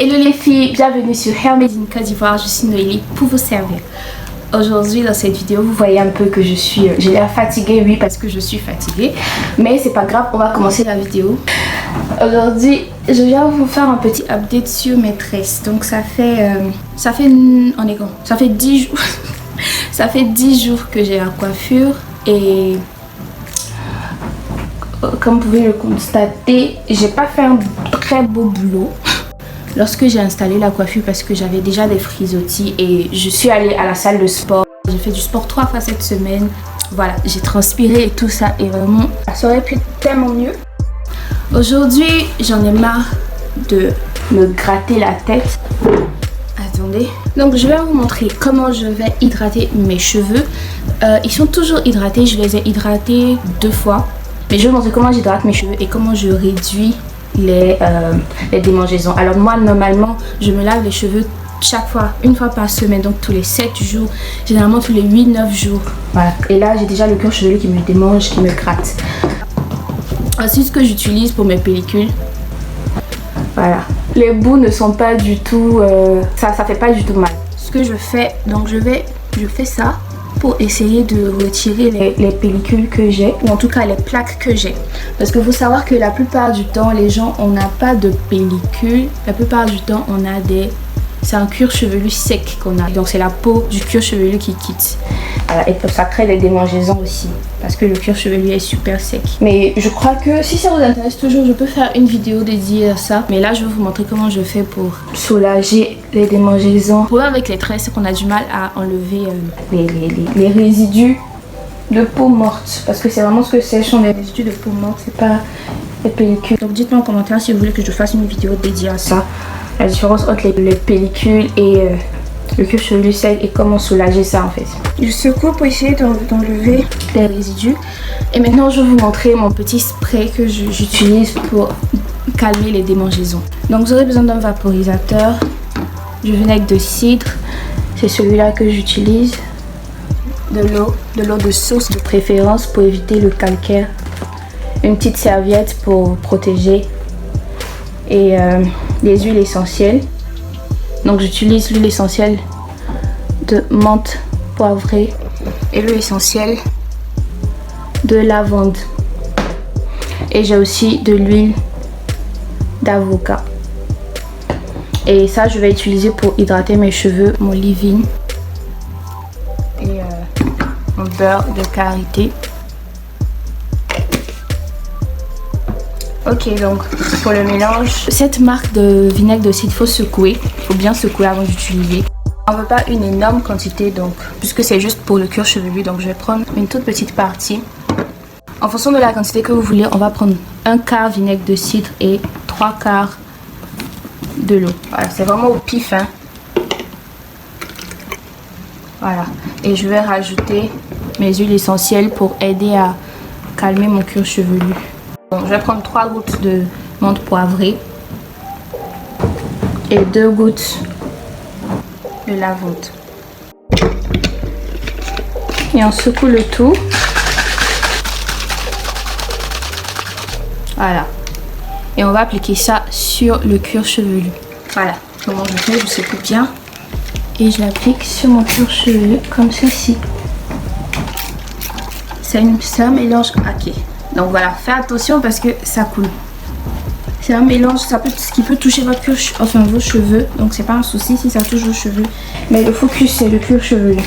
Hello les filles, bienvenue sur Hair Made in Côte d'Ivoire, je suis Noélie pour vous servir. Aujourd'hui dans cette vidéo, vous voyez un peu que j'ai l'air fatiguée, oui parce que je suis fatiguée. Mais c'est pas grave, on va commencer la vidéo. Aujourd'hui, je viens vous faire un petit update sur mes tresses. Donc ça fait 10 jours. Ça fait 10 jours que j'ai la coiffure et comme vous pouvez le constater, j'ai pas fait un très beau boulot lorsque j'ai installé la coiffure parce que j'avais déjà des frisottis et je suis allée à la salle de sport. J'ai fait du sport 3 fois cette semaine. Voilà, j'ai transpiré et tout ça et vraiment ça aurait pu être tellement mieux. Aujourd'hui, j'en ai marre de me gratter la tête. Attendez. Donc je vais vous montrer comment je vais hydrater mes cheveux. Ils sont toujours hydratés, je les ai hydratés 2 fois. Mais je vais vous montrer comment j'hydrate mes cheveux et comment je réduis les démangeaisons. Alors moi normalement je me lave les cheveux chaque fois, une fois par semaine, donc tous les 7 jours, généralement tous les 8-9 jours. Voilà. Et là j'ai déjà le cuir chevelu qui me démange, qui me gratte. Ensuite ce que j'utilise pour mes pellicules, voilà. Les bouts ne sont pas du tout, ça fait pas du tout mal. Ce que je fais, donc je fais ça pour essayer de retirer les pellicules que j'ai, ou en tout cas les plaques que j'ai. Parce qu'il faut savoir que la plupart du temps, les gens, on n'a pas de pellicules. La plupart du temps, on a c'est un cuir chevelu sec qu'on a. Donc c'est la peau du cuir chevelu qui quitte. Voilà, et ça crée des démangeaisons aussi. Parce que le cuir chevelu est super sec. Mais je crois que si ça vous intéresse toujours, je peux faire une vidéo dédiée à ça. Mais là, je vais vous montrer comment je fais pour soulager les démangeaisons. Le problème avec les tresses, c'est qu'on a du mal à enlever les résidus de peau morte. Parce que c'est vraiment ce que c'est, sont les résidus de peau morte, c'est pas les pellicules. Donc dites-moi en commentaire si vous voulez que je fasse une vidéo dédiée à ça. La différence entre les pellicules et le cuir chevelu sec et comment soulager ça en fait. Je secoue pour essayer d'enlever les résidus. Et maintenant je vais vous montrer mon petit spray que j'utilise pour calmer les démangeaisons. Donc vous aurez besoin d'un vaporisateur, du vinaigre de cidre, c'est celui-là que j'utilise, de l'eau de source de préférence pour éviter le calcaire, une petite serviette pour protéger et des huiles essentielles. Donc j'utilise l'huile essentielle de menthe poivrée et l'huile essentielle de lavande. Et j'ai aussi de l'huile d'avocat. Et ça je vais utiliser pour hydrater mes cheveux, mon leave-in et mon beurre de karité. Ok, donc pour le mélange, cette marque de vinaigre de cidre, il faut secouer. Il faut bien secouer avant d'utiliser. On ne veut pas une énorme quantité, donc puisque c'est juste pour le cuir chevelu, donc je vais prendre une toute petite partie. En fonction de la quantité que vous voulez, on va prendre 1/4 vinaigre de cidre et 3/4 de l'eau. Voilà, c'est vraiment au pif, hein. Voilà, et je vais rajouter mes huiles essentielles pour aider à calmer mon cuir chevelu. Bon, je vais prendre 3 gouttes de menthe poivrée et 2 gouttes de lavande. Et on secoue le tout. Voilà. Et on va appliquer ça sur le cuir chevelu. Voilà. Comment je fais? Je secoue bien. Et je l'applique sur mon cuir chevelu comme ceci. C'est un mélange craqué. Donc voilà, faites attention parce que ça coule. C'est un mélange, ce qui peut toucher votre cuir, enfin vos cheveux. Donc c'est pas un souci si ça touche vos cheveux. Mais le focus c'est le cuir chevelu.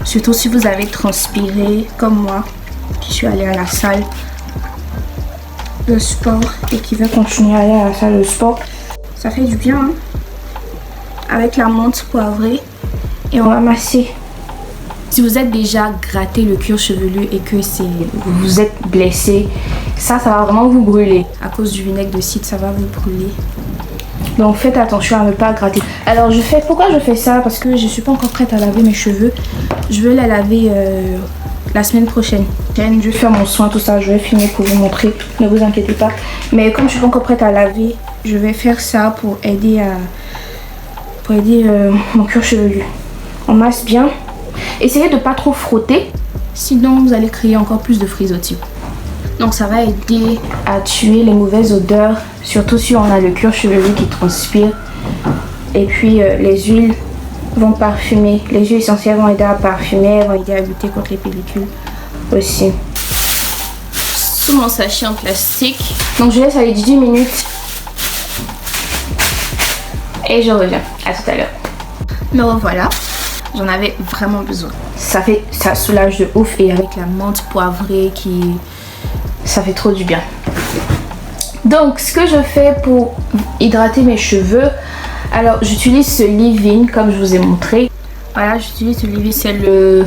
Surtout si vous avez transpiré comme moi, qui suis allée à la salle de sport et qui veut continuer à aller à la salle de sport. Ça fait du bien, hein? Avec la menthe poivrée. Et on va masser. Si vous êtes déjà gratté le cuir chevelu et que vous êtes blessé, ça va vraiment vous brûler. À cause du vinaigre de cidre, ça va vous brûler. Donc faites attention à ne pas gratter. Alors pourquoi je fais ça? Parce que je suis pas encore prête à laver mes cheveux. Je vais la laver la semaine prochaine. Je vais faire mon soin, tout ça. Je vais filmer pour vous montrer. Ne vous inquiétez pas. Mais comme je suis pas encore prête à laver, je vais faire ça pour aider mon cuir chevelu. On masse bien. Essayez de pas trop frotter, sinon vous allez créer encore plus de frisottis. Donc ça va aider à tuer les mauvaises odeurs, surtout si on a le cuir chevelu qui transpire. Et puis les huiles vont parfumer, les huiles essentielles vont aider à parfumer, vont aider à lutter contre les pellicules aussi. Sous mon sachet en plastique. Donc je laisse aller 10 minutes. Et je reviens. À tout à l'heure. Me revoilà. J'en avais vraiment besoin. Ça soulage de ouf. Et avec la menthe poivrée ça fait trop du bien. Donc ce que je fais pour hydrater mes cheveux. Alors j'utilise ce leave-in comme je vous ai montré. Voilà, j'utilise ce leave-in. C'est le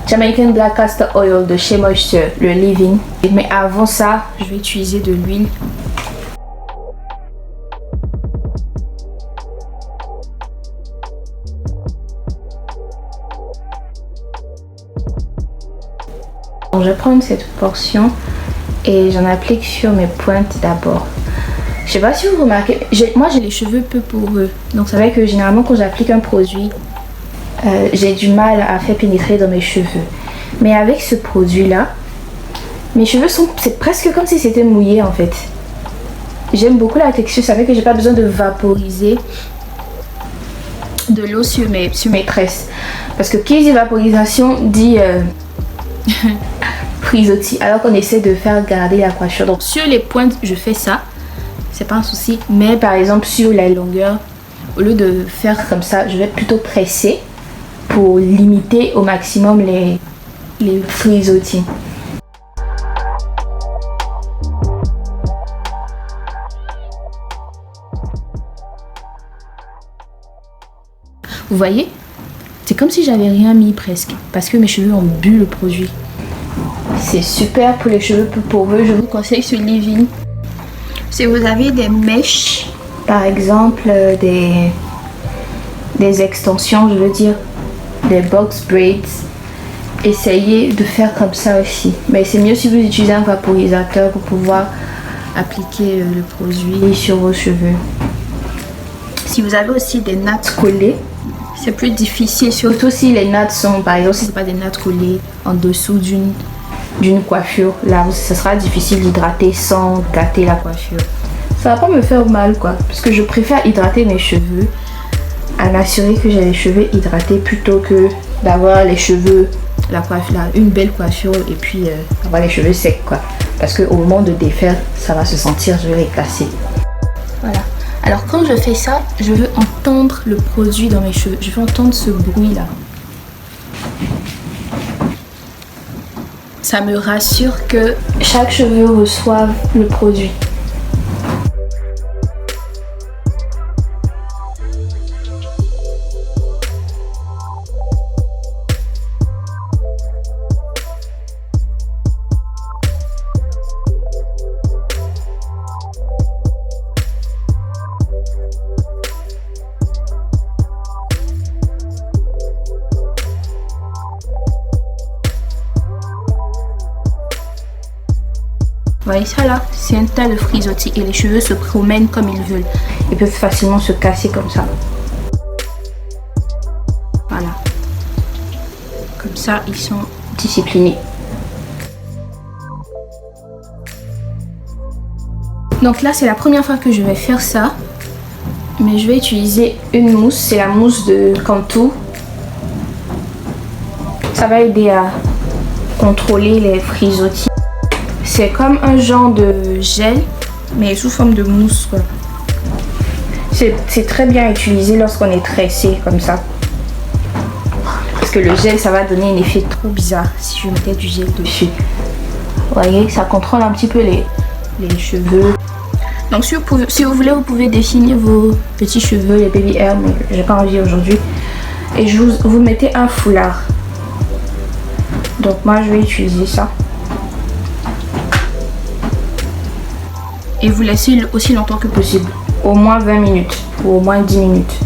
Jamaican Black Castor Oil de chez Moisture. Le leave-in. Mais avant ça, je vais utiliser de l'huile. Donc, je vais prendre cette portion et j'en applique sur mes pointes d'abord. Je sais pas si vous remarquez, moi j'ai les cheveux peu poreux. Donc c'est vrai que généralement quand j'applique un produit, j'ai du mal à faire pénétrer dans mes cheveux. Mais avec ce produit là, mes cheveux c'est presque comme si c'était mouillé en fait. J'aime beaucoup la texture, ça fait que j'ai pas besoin de vaporiser de l'eau sur mes tresses. Parce que qui dit vaporisation dit frisottis, alors qu'on essaie de faire garder la coiffure. Donc sur les pointes je fais ça, c'est pas un souci. Mais par exemple sur la longueur, au lieu de faire comme ça, je vais plutôt presser pour limiter au maximum les frisottis. Vous voyez, c'est comme si j'avais rien mis presque, parce que mes cheveux ont bu le produit. C'est super pour les cheveux peu poreux. Je vous conseille ce leave-in. Si vous avez des mèches, par exemple des extensions, je veux dire des box braids, essayez de faire comme ça aussi. Mais c'est mieux si vous utilisez un vaporisateur pour pouvoir appliquer le produit sur vos cheveux. Si vous avez aussi des nattes collées, c'est plus difficile, surtout si les nattes sont, par exemple, si c'est pas des nattes collées en dessous d'une coiffure, là ça sera difficile d'hydrater sans gâter la coiffure. Ça va pas me faire mal quoi, parce que je préfère hydrater mes cheveux à m'assurer que j'ai les cheveux hydratés plutôt que d'avoir les cheveux, la coiffure, une belle coiffure et puis avoir les cheveux secs quoi, parce que au moment de défaire ça va se sentir, je vais les casser. Voilà. Alors quand je fais ça, je veux entendre le produit dans mes cheveux, je veux entendre ce bruit là. Ça me rassure que chaque cheveu reçoive le produit. Vous voyez ça là, c'est un tas de frisottis et les cheveux se promènent comme ils veulent. Ils peuvent facilement se casser comme ça. Voilà. Comme ça, ils sont disciplinés. Donc là, c'est la première fois que je vais faire ça. Mais je vais utiliser une mousse, c'est la mousse de Cantu. Ça va aider à contrôler les frisottis. C'est comme un genre de gel, mais sous forme de mousse quoi. C'est très bien utilisé lorsqu'on est tressé comme ça. Parce que le gel, ça va donner un effet trop bizarre si je mettais du gel dessus. Vous voyez, ça contrôle un petit peu les cheveux. Donc si vous voulez, vous pouvez définir vos petits cheveux, les baby hair, mais j'ai pas envie aujourd'hui. Et vous mettez un foulard. Donc moi, je vais utiliser ça. Et vous laissez aussi longtemps que possible, au moins 20 minutes ou au moins 10 minutes.